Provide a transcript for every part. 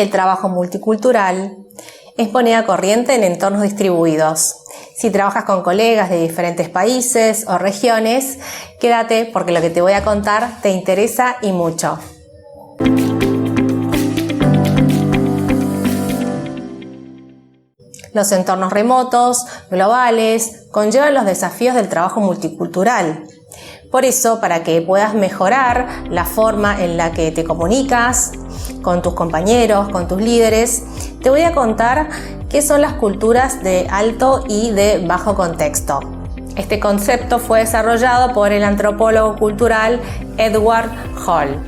El trabajo multicultural es moneda corriente en entornos distribuidos. Si trabajas con colegas de diferentes países o regiones, quédate porque lo que te voy a contar te interesa y mucho. Los entornos remotos, globales, conllevan los desafíos del trabajo multicultural. Por eso, para que puedas mejorar la forma en la que te comunicas con tus compañeros, con tus líderes, te voy a contar qué son las culturas de alto y de bajo contexto. Este concepto fue desarrollado por el antropólogo cultural Edward Hall.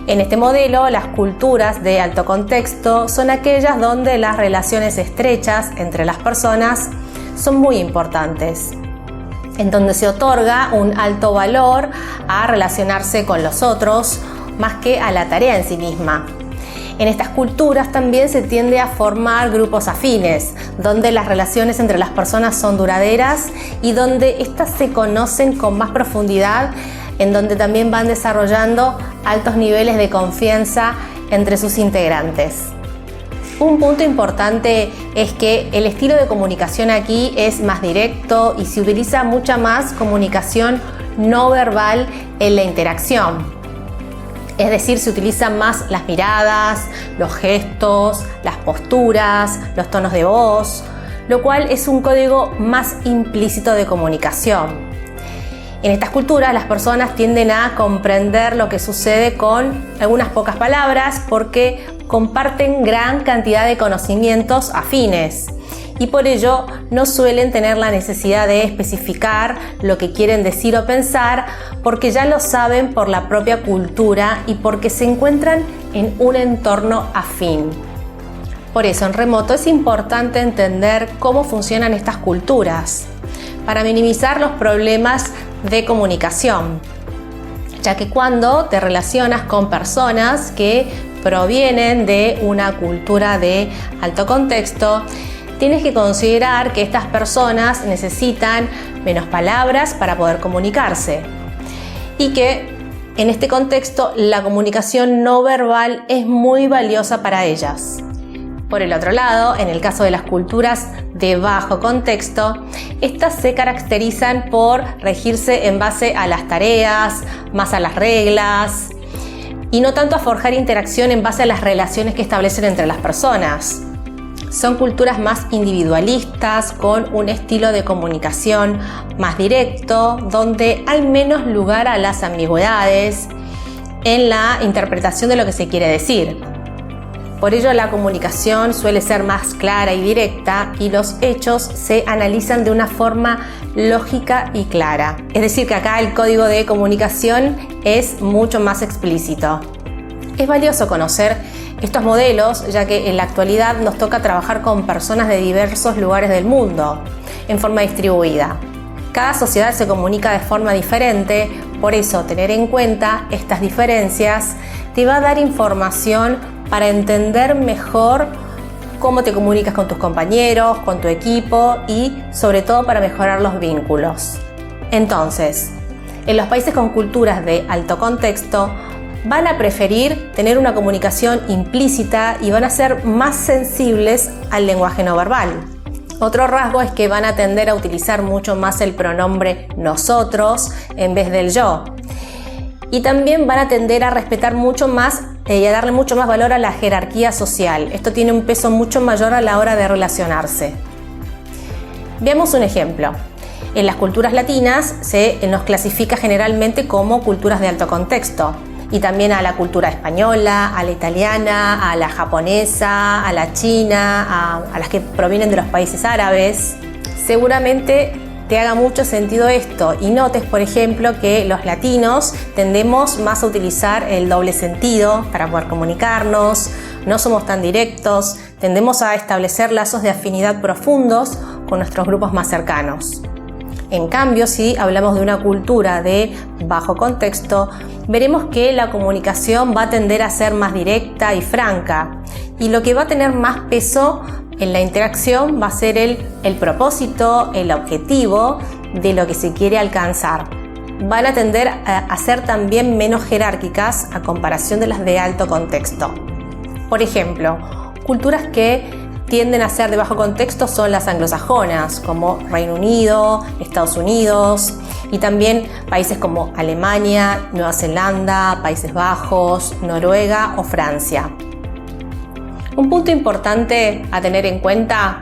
En este modelo, las culturas de alto contexto son aquellas donde las relaciones estrechas entre las personas son muy importantes, en donde se otorga un alto valor a relacionarse con los otros más que a la tarea en sí misma. En estas culturas también se tiende a formar grupos afines, donde las relaciones entre las personas son duraderas y donde éstas se conocen con más profundidad, en donde también van desarrollando altos niveles de confianza entre sus integrantes. Un punto importante es que el estilo de comunicación aquí es más directo y se utiliza mucha más comunicación no verbal en la interacción. Es decir, se utilizan más las miradas, los gestos, las posturas, los tonos de voz, lo cual es un código más implícito de comunicación. En estas culturas las personas tienden a comprender lo que sucede con algunas pocas palabras porque comparten gran cantidad de conocimientos afines y por ello no suelen tener la necesidad de especificar lo que quieren decir o pensar porque ya lo saben por la propia cultura y porque se encuentran en un entorno afín. Por eso en remoto es importante entender cómo funcionan estas culturas para minimizar los problemas de comunicación, ya que cuando te relacionas con personas que provienen de una cultura de alto contexto, tienes que considerar que estas personas necesitan menos palabras para poder comunicarse y que en este contexto la comunicación no verbal es muy valiosa para ellas. Por el otro lado, en el caso de las culturas de bajo contexto, estas se caracterizan por regirse en base a las tareas, más a las reglas, y no tanto a forjar interacción en base a las relaciones que establecen entre las personas. Son culturas más individualistas, con un estilo de comunicación más directo, donde hay menos lugar a las ambigüedades en la interpretación de lo que se quiere decir. Por ello, la comunicación suele ser más clara y directa y los hechos se analizan de una forma lógica y clara. Es decir, que acá el código de comunicación es mucho más explícito. Es valioso conocer estos modelos, ya que en la actualidad nos toca trabajar con personas de diversos lugares del mundo, en forma distribuida. Cada sociedad se comunica de forma diferente, por eso tener en cuenta estas diferencias te va a dar información para entender mejor cómo te comunicas con tus compañeros, con tu equipo y sobre todo para mejorar los vínculos. Entonces, en los países con culturas de alto contexto van a preferir tener una comunicación implícita y van a ser más sensibles al lenguaje no verbal. Otro rasgo es que van a tender a utilizar mucho más el pronombre nosotros en vez del yo. Y también van a tender a respetar mucho más y a darle mucho más valor a la jerarquía social. Esto tiene un peso mucho mayor a la hora de relacionarse. Veamos un ejemplo. En las culturas latinas se nos clasifica generalmente como culturas de alto contexto. Y también a la cultura española, a la italiana, a la japonesa, a la china, a las que provienen de los países árabes. Seguramente te haga mucho sentido esto y notes, por ejemplo, que los latinos tendemos más a utilizar el doble sentido para poder comunicarnos, no somos tan directos, tendemos a establecer lazos de afinidad profundos con nuestros grupos más cercanos. En cambio, si hablamos de una cultura de bajo contexto, veremos que la comunicación va a tender a ser más directa y franca, y lo que va a tener más peso en la interacción va a ser el propósito, el objetivo de lo que se quiere alcanzar. Van a tender a ser también menos jerárquicas a comparación de las de alto contexto. Por ejemplo, culturas que tienden a ser de bajo contexto son las anglosajonas, como Reino Unido, Estados Unidos, y también países como Alemania, Nueva Zelanda, Países Bajos, Noruega o Francia. Un punto importante a tener en cuenta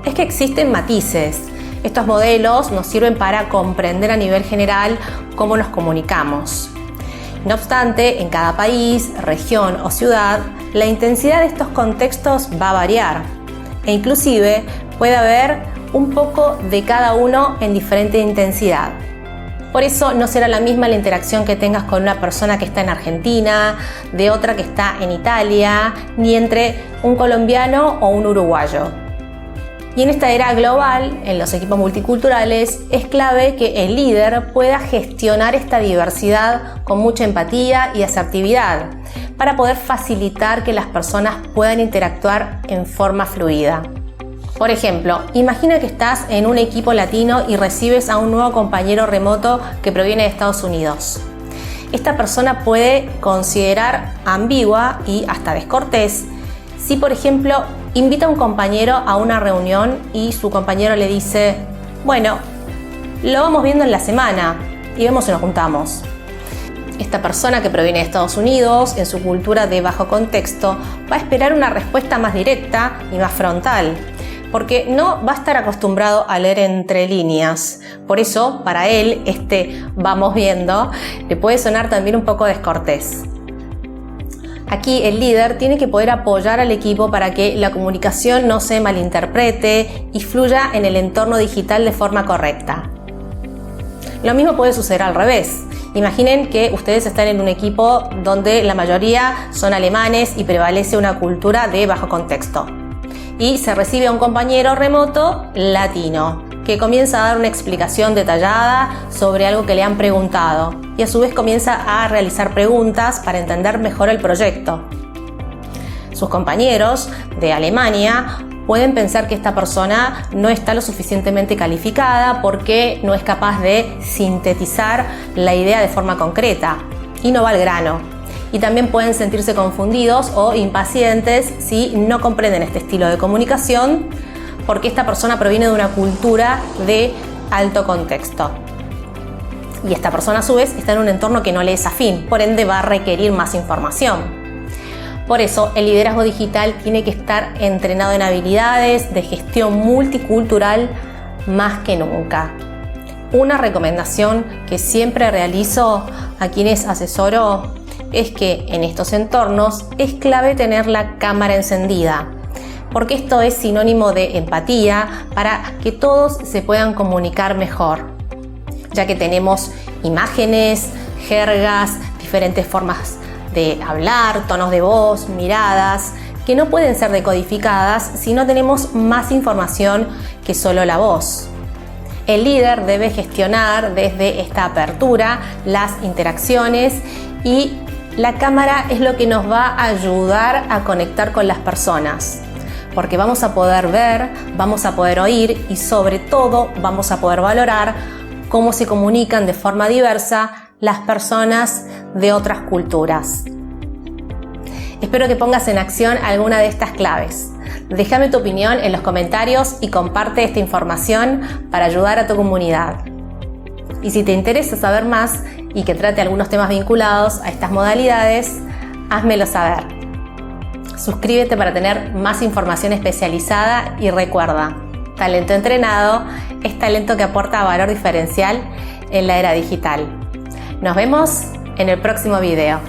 es que existen matices. Estos modelos nos sirven para comprender a nivel general cómo nos comunicamos. No obstante, en cada país, región o ciudad, la intensidad de estos contextos va a variar e inclusive puede haber un poco de cada uno en diferente intensidad. Por eso no será la misma la interacción que tengas con una persona que está en Argentina, de otra que está en Italia, ni entre un colombiano o un uruguayo. Y en esta era global, en los equipos multiculturales, es clave que el líder pueda gestionar esta diversidad con mucha empatía y asertividad para poder facilitar que las personas puedan interactuar en forma fluida. Por ejemplo, imagina que estás en un equipo latino y recibes a un nuevo compañero remoto que proviene de Estados Unidos. Esta persona puede considerar ambigua y hasta descortés si, por ejemplo, invita a un compañero a una reunión y su compañero le dice: bueno, lo vamos viendo en la semana y vemos si nos juntamos. Esta persona que proviene de Estados Unidos, en su cultura de bajo contexto, va a esperar una respuesta más directa y más frontal, porque no va a estar acostumbrado a leer entre líneas. Por eso, para él, vamos viendo le puede sonar también un poco descortés. Aquí el líder tiene que poder apoyar al equipo para que la comunicación no se malinterprete y fluya en el entorno digital de forma correcta. Lo mismo puede suceder al revés. Imaginen que ustedes están en un equipo donde la mayoría son alemanes y prevalece una cultura de bajo contexto. Y se recibe a un compañero remoto latino que comienza a dar una explicación detallada sobre algo que le han preguntado y a su vez comienza a realizar preguntas para entender mejor el proyecto. Sus compañeros de Alemania pueden pensar que esta persona no está lo suficientemente calificada porque no es capaz de sintetizar la idea de forma concreta y no va al grano. Y también pueden sentirse confundidos o impacientes si no comprenden este estilo de comunicación, porque esta persona proviene de una cultura de alto contexto. Y esta persona a su vez está en un entorno que no le es afín, por ende va a requerir más información. Por eso el liderazgo digital tiene que estar entrenado en habilidades de gestión multicultural más que nunca. Una recomendación que siempre realizo a quienes asesoro es que en estos entornos es clave tener la cámara encendida, porque esto es sinónimo de empatía para que todos se puedan comunicar mejor, ya que tenemos imágenes, jergas, diferentes formas de hablar, tonos de voz, miradas, que no pueden ser decodificadas si no tenemos más información que solo la voz. El líder debe gestionar desde esta apertura las interacciones y la cámara es lo que nos va a ayudar a conectar con las personas, porque vamos a poder ver, vamos a poder oír y sobre todo vamos a poder valorar cómo se comunican de forma diversa las personas de otras culturas. Espero que pongas en acción alguna de estas claves. Déjame tu opinión en los comentarios y comparte esta información para ayudar a tu comunidad. Y si te interesa saber más y que trate algunos temas vinculados a estas modalidades, házmelo saber. Suscríbete para tener más información especializada y recuerda, talento entrenado es talento que aporta valor diferencial en la era digital. Nos vemos en el próximo video.